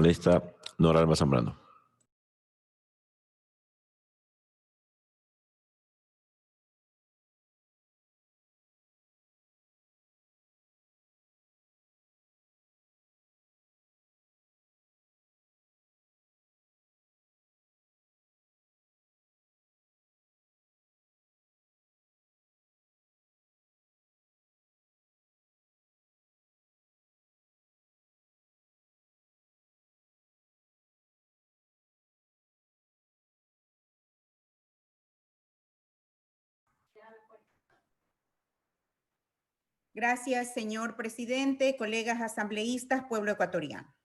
Lista Nora Alba Zambrano. Gracias, señor presidente, colegas asambleístas, pueblo ecuatoriano.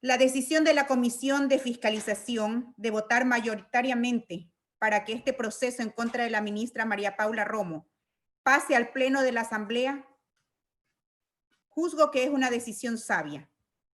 La decisión de la Comisión de Fiscalización de votar mayoritariamente para que este proceso en contra de la ministra María Paula Romo pase al Pleno de la Asamblea, juzgo que es una decisión sabia,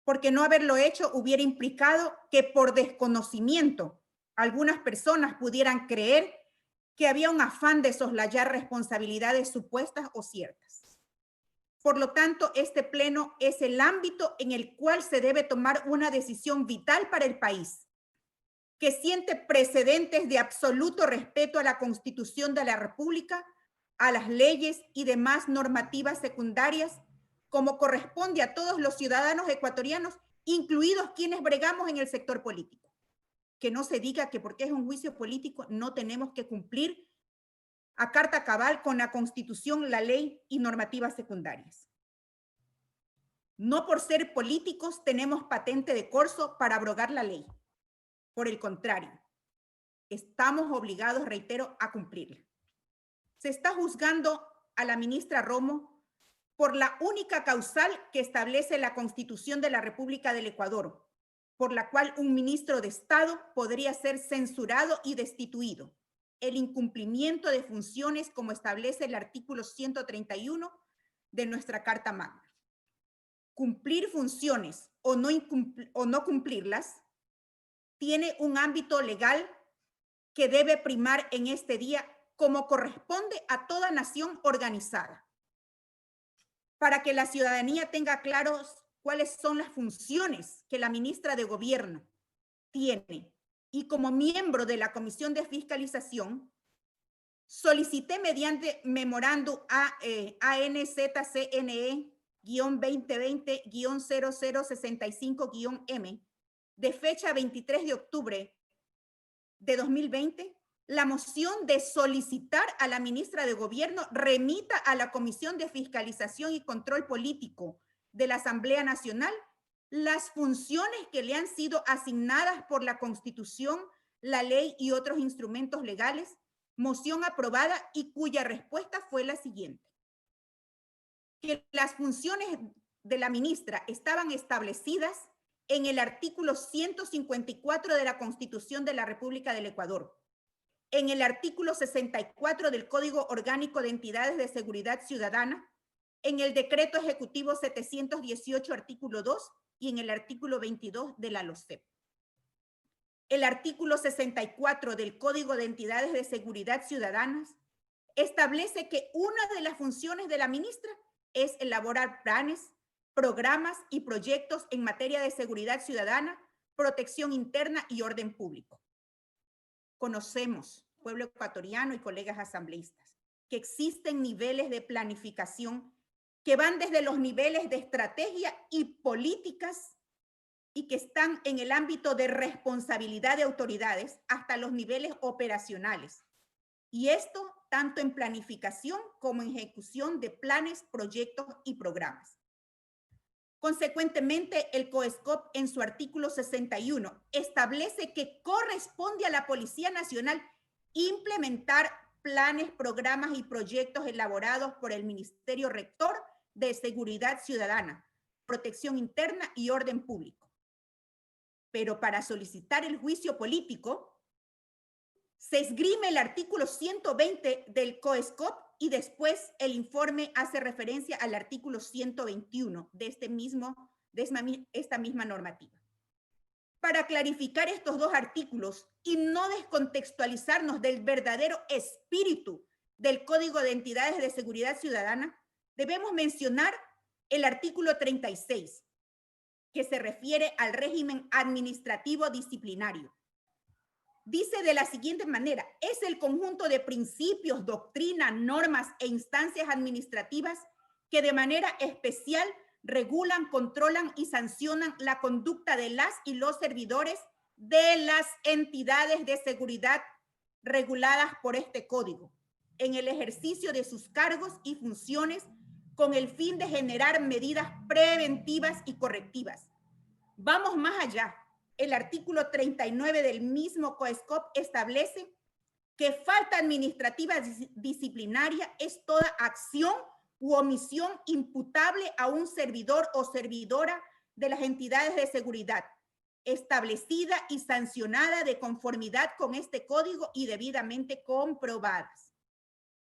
porque no haberlo hecho hubiera implicado que por desconocimiento algunas personas pudieran creer que había un afán de soslayar responsabilidades supuestas o ciertas. Por lo tanto, este pleno es el ámbito en el cual se debe tomar una decisión vital para el país, que siente precedentes de absoluto respeto a la Constitución de la República, a las leyes y demás normativas secundarias, como corresponde a todos los ciudadanos ecuatorianos, incluidos quienes bregamos en el sector político. Que no se diga que porque es un juicio político no tenemos que cumplir a carta cabal con la Constitución, la ley y normativas secundarias. No por ser políticos tenemos patente de corso para abrogar la ley. Por el contrario, estamos obligados, reitero, a cumplirla. Se está juzgando a la ministra Romo por la única causal que establece la Constitución de la República del Ecuador, por la cual un ministro de Estado podría ser censurado y destituido: el incumplimiento de funciones como establece el artículo 131 de nuestra Carta Magna. Cumplir funciones o no cumplirlas tiene un ámbito legal que debe primar en este día, como corresponde a toda nación organizada, para que la ciudadanía tenga claros cuáles son las funciones que la ministra de Gobierno tiene. Y como miembro de la Comisión de Fiscalización, solicité mediante memorándum ANZCNE-2020-0065-M de fecha 23 de octubre de 2020, la moción de solicitar a la ministra de Gobierno remita a la Comisión de Fiscalización y Control Político de la Asamblea Nacional las funciones que le han sido asignadas por la Constitución, la ley y otros instrumentos legales, moción aprobada y cuya respuesta fue la siguiente: que las funciones de la ministra estaban establecidas en el artículo 154 de la Constitución de la República del Ecuador, en el artículo 64 del Código Orgánico de Entidades de Seguridad Ciudadana, en el Decreto Ejecutivo 718, artículo 2, y en el artículo 22 de la LOCEP. El artículo 64 del Código de Entidades de Seguridad Ciudadanas establece que una de las funciones de la ministra es elaborar planes, programas y proyectos en materia de seguridad ciudadana, protección interna y orden público. Conocemos, pueblo ecuatoriano y colegas asambleístas, que existen niveles de planificación que van desde los niveles de estrategia y políticas y que están en el ámbito de responsabilidad de autoridades hasta los niveles operacionales. Y esto tanto en planificación como en ejecución de planes, proyectos y programas. Consecuentemente, el COESCOP en su artículo 61 establece que corresponde a la Policía Nacional implementar planes, programas y proyectos elaborados por el Ministerio Rector de Seguridad Ciudadana, Protección Interna y Orden Público. Pero para solicitar el juicio político, se esgrime el artículo 120 del COESCOP y después el informe hace referencia al artículo 121 de esta misma normativa. Para clarificar estos dos artículos y no descontextualizarnos del verdadero espíritu del Código de Entidades de Seguridad Ciudadana, debemos mencionar el artículo 36, que se refiere al régimen administrativo disciplinario. Dice de la siguiente manera: es el conjunto de principios, doctrinas, normas e instancias administrativas que de manera especial regulan, controlan y sancionan la conducta de las y los servidores de las entidades de seguridad reguladas por este código en el ejercicio de sus cargos y funciones con el fin de generar medidas preventivas y correctivas. Vamos más allá. El artículo 39 del mismo COESCOP establece que falta administrativa disciplinaria es toda acción u omisión imputable a un servidor o servidora de las entidades de seguridad, establecida y sancionada de conformidad con este código y debidamente comprobadas.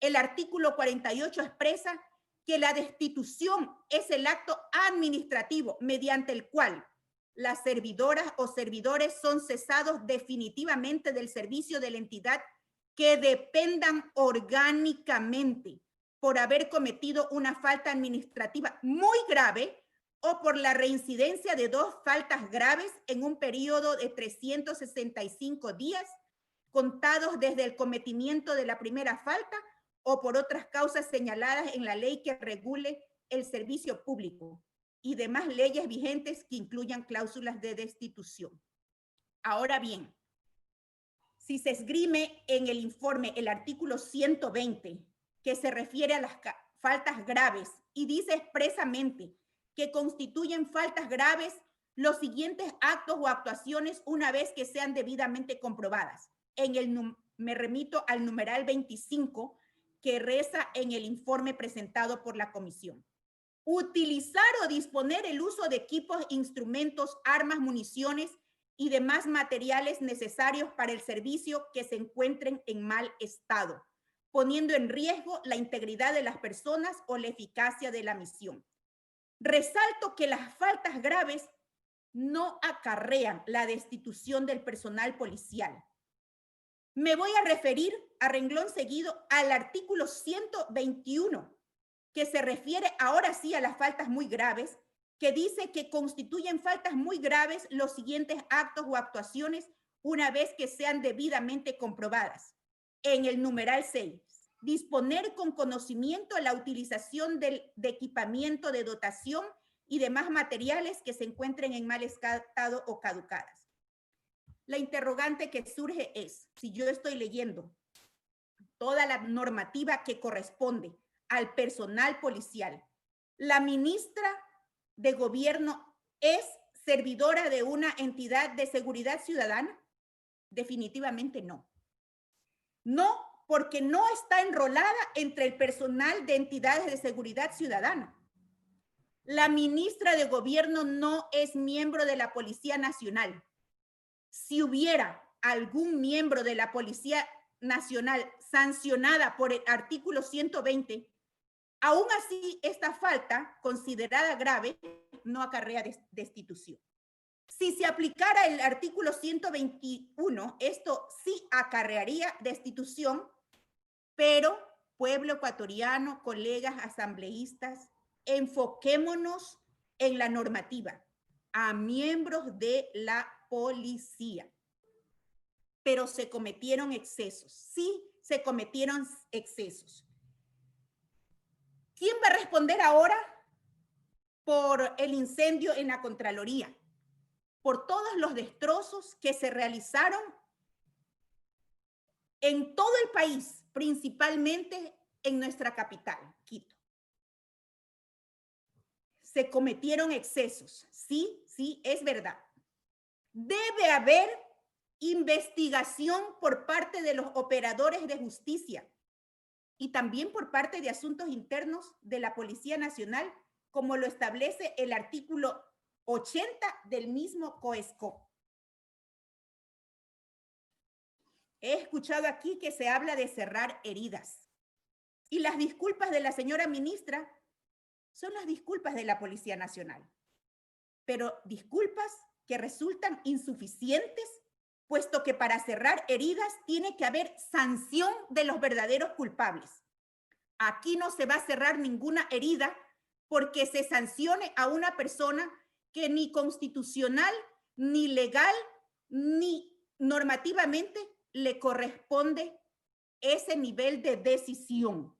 El artículo 48 expresa que la destitución es el acto administrativo mediante el cual las servidoras o servidores son cesados definitivamente del servicio de la entidad que dependan orgánicamente por haber cometido una falta administrativa muy grave o por la reincidencia de 2 faltas graves en un periodo de 365 días contados desde el cometimiento de la primera falta o por otras causas señaladas en la ley que regule el servicio público y demás leyes vigentes que incluyan cláusulas de destitución. Ahora bien, si se esgrime en el informe el artículo 120, que se refiere a las faltas graves y dice expresamente que constituyen faltas graves los siguientes actos o actuaciones una vez que sean debidamente comprobadas. Me remito al numeral 25 que reza en el informe presentado por la comisión. Utilizar o disponer el uso de equipos, instrumentos, armas, municiones y demás materiales necesarios para el servicio que se encuentren en mal estado, poniendo en riesgo la integridad de las personas o la eficacia de la misión. Resalto que las faltas graves no acarrean la destitución del personal policial. Me voy a referir a renglón seguido al artículo 121, que se refiere ahora sí a las faltas muy graves, que dice que constituyen faltas muy graves los siguientes actos o actuaciones una vez que sean debidamente comprobadas. En el numeral 6, disponer con conocimiento la utilización de equipamiento de dotación y demás materiales que se encuentren en mal estado o caducadas. La interrogante que surge es, si yo estoy leyendo toda la normativa que corresponde al personal policial, ¿la ministra de Gobierno es servidora de una entidad de seguridad ciudadana? Definitivamente no. No, porque no está enrolada entre el personal de entidades de seguridad ciudadana. La ministra de Gobierno no es miembro de la Policía Nacional. Si hubiera algún miembro de la Policía Nacional sancionada por el artículo 120, aún así esta falta, considerada grave, no acarrea destitución. Si se aplicara el artículo 121, esto sí acarrearía destitución, pero pueblo ecuatoriano, colegas asambleístas, enfoquémonos en la normativa a miembros de la policía. Pero se cometieron excesos, sí se cometieron excesos. ¿Quién va a responder ahora por el incendio en la Contraloría? Por todos los destrozos que se realizaron en todo el país, principalmente en nuestra capital, Quito. Se cometieron excesos, sí, es verdad. Debe haber investigación por parte de los operadores de justicia y también por parte de asuntos internos de la Policía Nacional, como lo establece el artículo 80 del mismo COESCOP. He escuchado aquí que se habla de cerrar heridas. Y las disculpas de la señora ministra son las disculpas de la Policía Nacional. Pero disculpas que resultan insuficientes, puesto que para cerrar heridas tiene que haber sanción de los verdaderos culpables. Aquí no se va a cerrar ninguna herida porque se sancione a una persona que ni constitucional, ni legal, ni normativamente le corresponde ese nivel de decisión.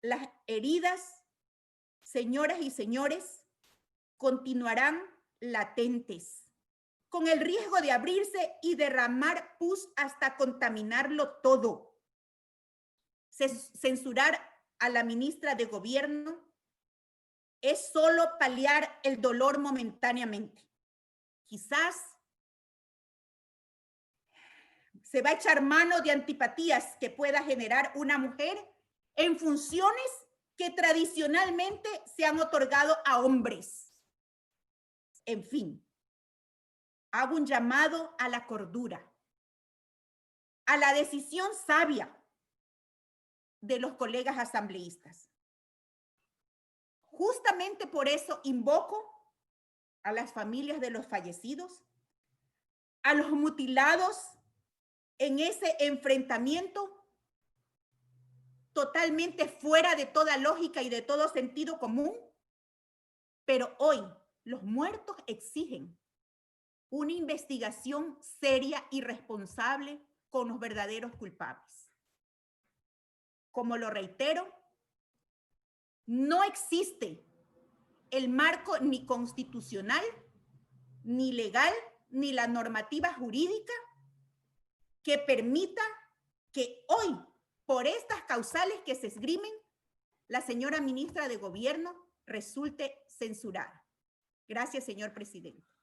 Las heridas, señoras y señores, continuarán latentes, con el riesgo de abrirse y derramar pus hasta contaminarlo todo. Censurar a la ministra de Gobierno es solo paliar el dolor momentáneamente. Quizás se va a echar mano de antipatías que pueda generar una mujer en funciones que tradicionalmente se han otorgado a hombres. En fin, hago un llamado a la cordura, a la decisión sabia de los colegas asambleístas. Justamente por eso invoco a las familias de los fallecidos, a los mutilados en ese enfrentamiento totalmente fuera de toda lógica y de todo sentido común. Pero hoy los muertos exigen una investigación seria y responsable con los verdaderos culpables. Como lo reitero, no existe el marco ni constitucional, ni legal, ni la normativa jurídica que permita que hoy, por estas causales que se esgrimen, la señora ministra de Gobierno resulte censurada. Gracias, señor presidente.